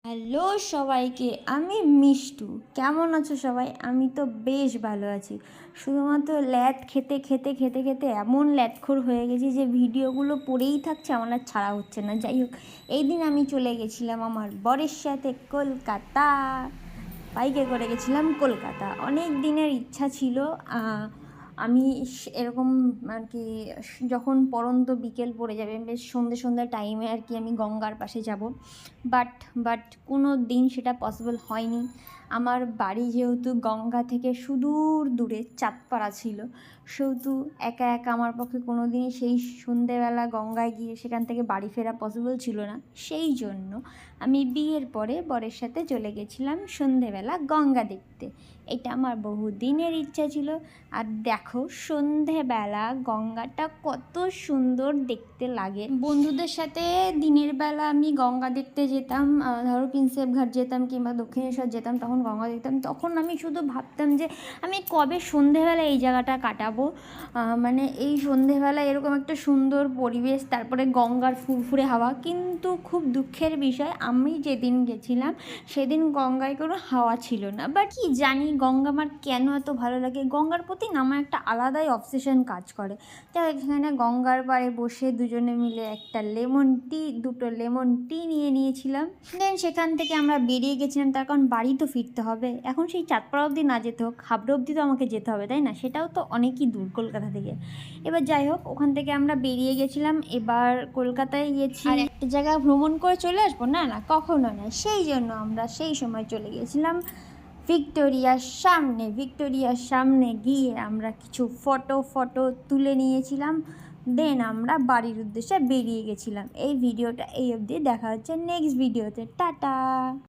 Hello সবাইকে, আমি মিষ্টু। কেমন আছো সবাই? আমি তো বেশ ভালো আছি। শুধুমাত্র ল্যাদ খেতে খেতে খেতে খেতে এমন ল্যাদখোর হয়ে গেছি যে ভিডিওগুলো পড়েই থাকছে, আমার আর ছাড়া হচ্ছে না। যাই হোক, এই দিন আমি চলে গেছিলাম আমার বরের সাথে কলকাতা। বাইকে করে গেছিলাম কলকাতা। অনেক দিনের ইচ্ছা ছিল আমি এরকম আর কি, যখন পড়ন্ত বিকেল পড়ে যাবে, বেশ সন্ধ্যে সন্ধ্যা টাইমে আর কি, আমি গঙ্গার পাশে যাব। বাট কোনো দিন সেটা পসিবল হয়নি। আমার বাড়ি যেহেতু গঙ্গা থেকে সুদূর দূরে চাঁদপাড়া ছিল, সেহেতু একা একা আমার পক্ষে কোনো দিনই সেই সন্ধেবেলা গঙ্গায় গিয়ে সেখান থেকে বাড়ি ফেরা পসিবল ছিল না। সেই জন্য আমি বিয়ের পরে বরের সাথে চলে গেছিলাম সন্ধেবেলা গঙ্গা দেখতে। এটা আমার বহু দিনের ইচ্ছা ছিল। আর দেখো, সন্ধেবেলা গঙ্গাটা কত সুন্দর দেখতে লাগে। বন্ধুদের সাথে দিনের বেলা আমি গঙ্গা দেখতে যেতাম, ধরো প্রিন্সেপ ঘাট যেতাম কিংবা দক্ষিণেশ্বর যেতাম, তখন গঙ্গা দেখতাম। তখন আমি শুধু ভাবতাম যে আমি কবে সন্ধেবেলা এই জায়গাটা কাটাবো, মানে এই সন্ধেবেলা এরকম একটা সুন্দর পরিবেশ, তারপরে গঙ্গার ফুরফুরে হাওয়া। কিন্তু খুব দুঃখের বিষয়, আমি যেদিন গেছিলাম সেদিন গঙ্গায় কোনো হাওয়া ছিল না। বাট কি জানি গঙ্গা আমার কেন এত ভালো লাগে, গঙ্গার প্রতি না আমার একটা আলাদাই অবসেশন কাজ করে। তাই এখানে গঙ্গার পাড়ে বসে দুজনে মিলে একটা দুটো লেমন টি নিয়েছিলাম। দেন সেখান থেকে আমরা বেরিয়ে গেছিলাম, তার কারণ বাড়ি তো ফিরতে হবে। এখন সেই চাঁদপাড়া অবধি না যেতে হোক, হাবড়া অবধি তো আমাকে যেতে হবে, তাই না? সেটাও তো অনেকই দূর কলকাতা থেকে। এবার যাই হোক, ওখান থেকে আমরা বেরিয়ে গেছিলাম। এবার কলকাতায় গেছি আর একটা জায়গা ভ্রমণ করে চলে আসবো, না না কখনো না। সেই জন্য আমরা সেই সময় চলে গেছিলাম ভিক্টোরিয়ার সামনে গিয়ে আমরা কিছু ফটো তুলে নিয়েছিলাম। দেন আমরা বাড়ির উদ্দেশ্যে বেরিয়ে গেছিলাম। এই ভিডিওটা এই অবধি, দেখা হচ্ছে নেক্সট ভিডিওতে। টাটা।